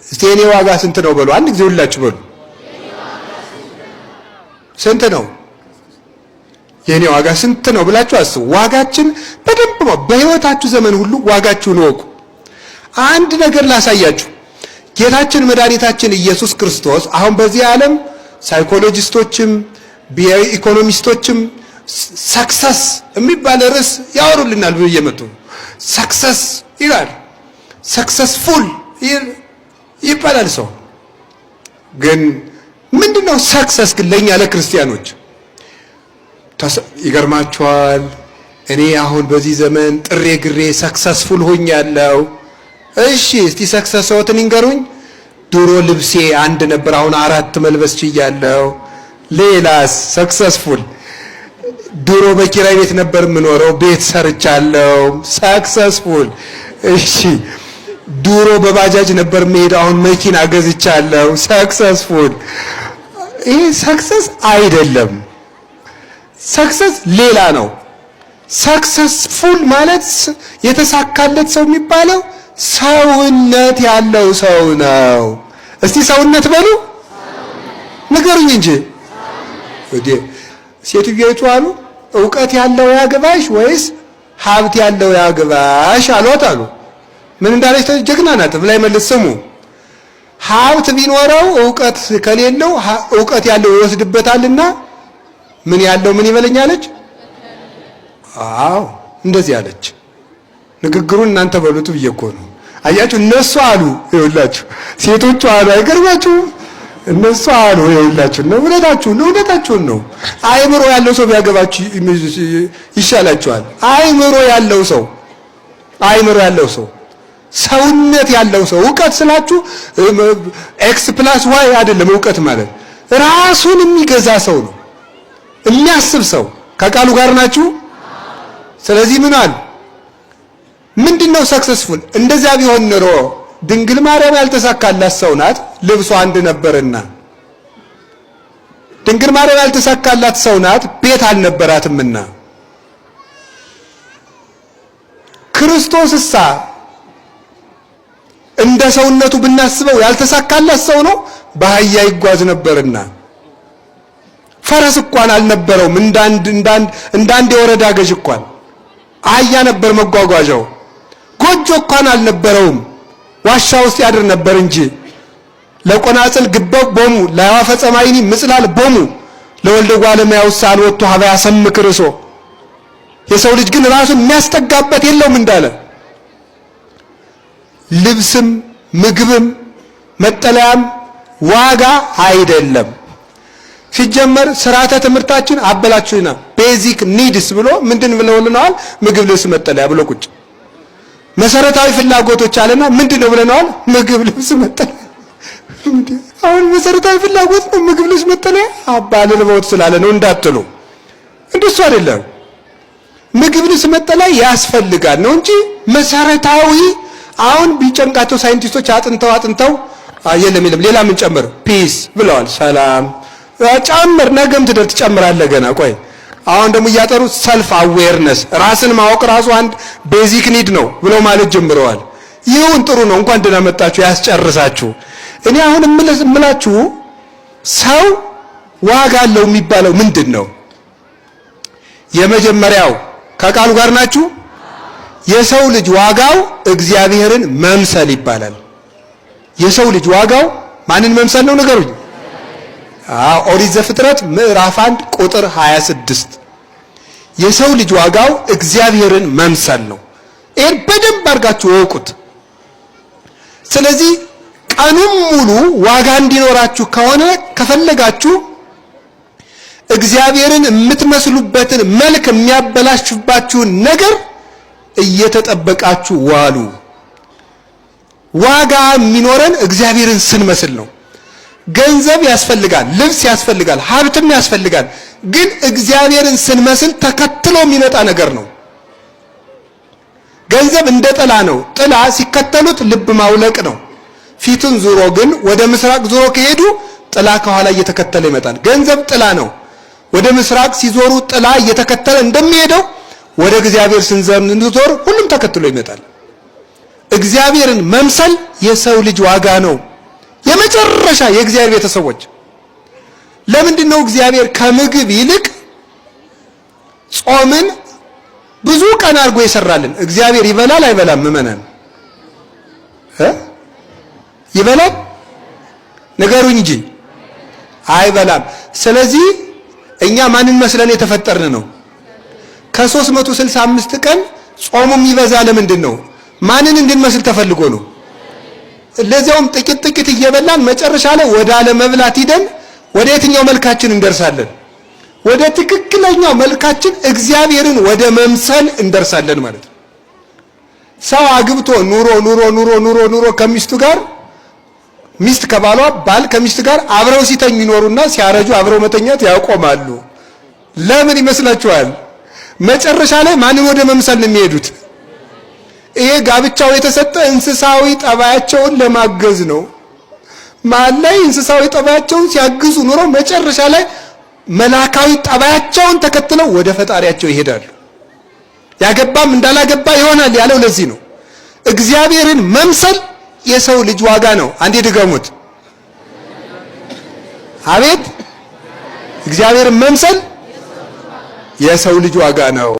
እስቲ የኔ ዋጋ ስንት ነው በሉ። አንድ ጊዜ ሁላችሁ በሉ። ስንት ነው? የኔ ዋጋ ስንት ነው ብላችሁ አስቡ። ዋጋችን በደንብ ነው። በህይወታችሁ ዘመን ሁሉ ዋጋችሁን ወቁ። አንድ ነገር ላሳያችሁ። ጌታችን መድኃኒታችን ኢየሱስ ክርስቶስ አሁን በዚህ ዓለም ሳይኮሎጂስቶችም ኢኮኖሚስቶችም ሰክሰስ የሚባል ርዕስ ያወሩልናል በየመቱ ሰክሰስ ይላል። ሰክሰስፉል ይባላል ሰው። ግን ምንድነው ሰክሰስ? ግን ለኛ ለክርስቲያኖች ይገርማችኋል። እኔ አሁን በዚህ ዘመን ጥሬ ግሬ ሰክሰስፉል ሆኛለሁ። እሺ እስቲ ሰክሰስዎትን ይንገሩኝ። ድሮ ልብሴ አንድ ነበር፣ አሁን 4 መልበስ ችያለሁ። ሌላስ? ሰክሰስፉል ድሮ በኪራይ ቤት ነበር የምኖረው፣ ቤት ሰርቻለሁ። ሰክሰስፉል። እሺ ድሮ በባጃጅ ነበር የምሄደው፣ አሁን መኪና ገዝቻለሁ። ሰክሰስፉል። ይሄ ሰክሰስ አይደለም። ሰክሰስ ሌላ ነው። ሰክሰስፉል ማለት የተሳካለት ሰው የሚባለው ሰውነት ያለው ሰው ነው። እስቲ ሰውነት በሉ ንገሩኝ እንጂ ወዴ ሴትዮይቱ አሉ ዕውቀት ያለው ያግባሽ ወይስ ሀብት ያለው ያግባሽ አሏት አሉ። ምን እንዳለች ጀግና ናት ብላይ መልስ ስሙ። ሀብት ቢኖረው ዕውቀት ከሌለው ዕውቀት ያለው ይወስድበታልና ምን ያለው ምን ይበለኛለች? አዎ እንደዚህ አለች። ንግግሩን እናንተ በሉት ብዬ እኮ ነው። አያችሁ እነሱ አሉ ይኸውላችሁ፣ ሴቶቹ አሉ። አይገርማችሁም? እነሱ አሉ ይኸውላችሁ ነው። እውነታችሁን ነው። አይምሮ ያለው ሰው ቢያገባችሁ ይሻላችኋል። አይምሮ ያለው ሰው ሰውነት ያለው ሰው። ዕውቀት ስላችሁ X+Y አይደለም። ዕውቀት ማለት ራሱን የሚገዛ ሰው ነው፣ የሚያስብ ሰው። ከቃሉ ጋር ናችሁ? ስለዚህ ምን አለ? ምንድነው ሰክሰስፉል? እንደዚያ ቢሆን ኖሮ ድንግል ማርያም ያልተሳካላት ሰው ናት፣ ልብሷ አንድ ነበርና። ድንግል ማርያም ያልተሳካላት ሰው ናት፣ ቤት አልነበራትምና። ክርስቶስሳ እንደ ሰውነቱ ብናስበው ያልተሳካላት ሰው ነው፣ በአህያ ይጓዝ ነበርና። ፈረስ እንኳን አልነበረውም፣ እንዳንድ የወረዳ ገዥ እንኳን አህያ ነበር መጓጓዣው። ጎጆ እንኳን አልነበረውም፣ ዋሻ ውስጥ ያድር ነበር እንጂ። ለቆናጽል ግበው ቦሙ ለዋፈ ጸማይኒ ምጽላል ቦሙ ለወልደ እጓለ እመሕያው ሳልወጡ ሀበያ ሰምክ ርሶ። የሰው ልጅ ግን ራሱን የሚያስጠጋበት የለውም እንዳለ። ልብስም ምግብም መጠለያም ዋጋ አይደለም። ሲጀመር ስርዓተ ትምህርታችን አበላችሁና ቤዚክ ኒድስ ብሎ ምንድን ብለውልናል? ምግብ፣ ልብስ፣ መጠለያ ብሎ ቁጭ። መሰረታዊ ፍላጎቶች አለና ምንድነው ብለናል? ምግብ፣ ልብስ፣ መጠለያ። አሁን መሰረታዊ ፍላጎት ነው ምግብ፣ ልብስ፣ መጠለያ። አባልን ቦት ስላለ ነው እንዳትሉ፣ እንደሱ አይደለም። ምግብ፣ ልብስ፣ መጠለያ ያስፈልጋል ነው እንጂ መሰረታዊ። አሁን ቢጨንቃቸው ሳይንቲስቶች አጥንተው የለም ሌላ ምን ጨምር ፒስ ብለዋል። ሰላም ጨምር፣ ነገም ትጨምራለህ ገና። ቆይ አሁን ደግሞ እያጠሩ ሰልፍ አዌርነስ፣ ራስን ማወቅ ራሱ አንድ ቤዚክ ኒድ ነው ብለው ማለት ጀምረዋል። ይሁን ጥሩ ነው፣ እንኳን ደህና መጣችሁ፣ ያስጨርሳችሁ። እኔ አሁን እምላችሁ ሰው ዋጋ አለው የሚባለው ምንድን ነው? የመጀመሪያው ከቃሉ ጋር ናችሁ? የሰው ልጅ ዋጋው እግዚአብሔርን መምሰል ይባላል። የሰው ልጅ ዋጋው ማንን መምሰል ነው? ንገሩኝ። ኦሪት ዘፍጥረት ምዕራፍ 1 ቁጥር 26 የሰው ልጅ ዋጋው እግዚአብሔርን መምሰል ነው። ይሄን በደንብ አድርጋችሁ እወቁት። ስለዚህ ቀኑን ሙሉ ዋጋ እንዲኖራችሁ ከሆነ ከፈለጋችሁ እግዚአብሔርን የምትመስሉበትን መልክ የሚያበላሽባችሁን ነገር እየተጠበቃችሁ ዋሉ። ዋጋ የሚኖረን እግዚአብሔርን ስንመስል ነው። ገንዘብ ያስፈልጋል፣ ልብስ ያስፈልጋል፣ ሀብትም ያስፈልጋል። ግን እግዚአብሔርን ስንመስል ተከትሎ የሚመጣ ነገር ነው። ገንዘብ እንደ ጥላ ነው። ጥላ ሲከተሉት ልብ ማውለቅ ነው። ፊቱን ዙሮ ግን ወደ ምስራቅ ዙሮ ከሄዱ ጥላ ከኋላ እየተከተለ ይመጣል። ገንዘብ ጥላ ነው። ወደ ምስራቅ ሲዞሩ ጥላ እየተከተለ እንደሚሄደው ወደ እግዚአብሔር ስንዞር ሁሉም ተከትሎ ይመጣል። እግዚአብሔርን መምሰል የሰው ልጅ ዋጋ ነው። የመጨረሻ የእግዚአብሔር ቤተሰቦች ለምንድን ነው እግዚአብሔር ከምግብ ይልቅ ጾምን ብዙ ቀን አድርጎ ይሰራልን? እግዚአብሔር ይበላል አይበላም? ምእመናን ይበላል? ንገሩኝ እንጂ አይበላም። ስለዚህ እኛ ማንን መስለን የተፈጠርን ነው? ከ365 ቀን ጾሙ የሚበዛ ለምንድን ነው? ማንን እንድንመስል ተፈልጎ ነው? ለዚያውም ጥቂት ጥቂት እየበላን መጨረሻ ላይ ወደ አለመብላት ሂደን ወደ የትኛው መልካችን እንደርሳለን? ወደ ትክክለኛው መልካችን እግዚአብሔርን ወደ መምሰል እንደርሳለን ማለት ነው። ሰው አግብቶ ኑሮ ከሚስቱ ጋር፣ ሚስት ከባሏ፣ ባል ከሚስት ጋር አብረው ሲተኙ ይኖሩና ሲያረጁ አብረው መተኛት ያቆማሉ። ለምን ይመስላችኋል? መጨረሻ ላይ ማንን ወደ መምሰል ነው የሚሄዱት? ይሄ ጋብቻው የተሰጠ እንስሳዊ ጠባያቸውን ለማገዝ ነው። መሀል ላይ እንስሳዊ ጠባያቸውን ሲያግዙ ኑሮ መጨረሻ ላይ መላካዊ ጠባያቸውን ተከትለው ወደ ፈጣሪያቸው ይሄዳሉ። ያገባም እንዳላገባ ይሆናል ያለው ለዚህ ነው። እግዚአብሔርን መምሰል የሰው ልጅ ዋጋ ነው። አንዴ ድገሙት። አቤት! እግዚአብሔርን መምሰል የሰው ልጅ ዋጋ ነው።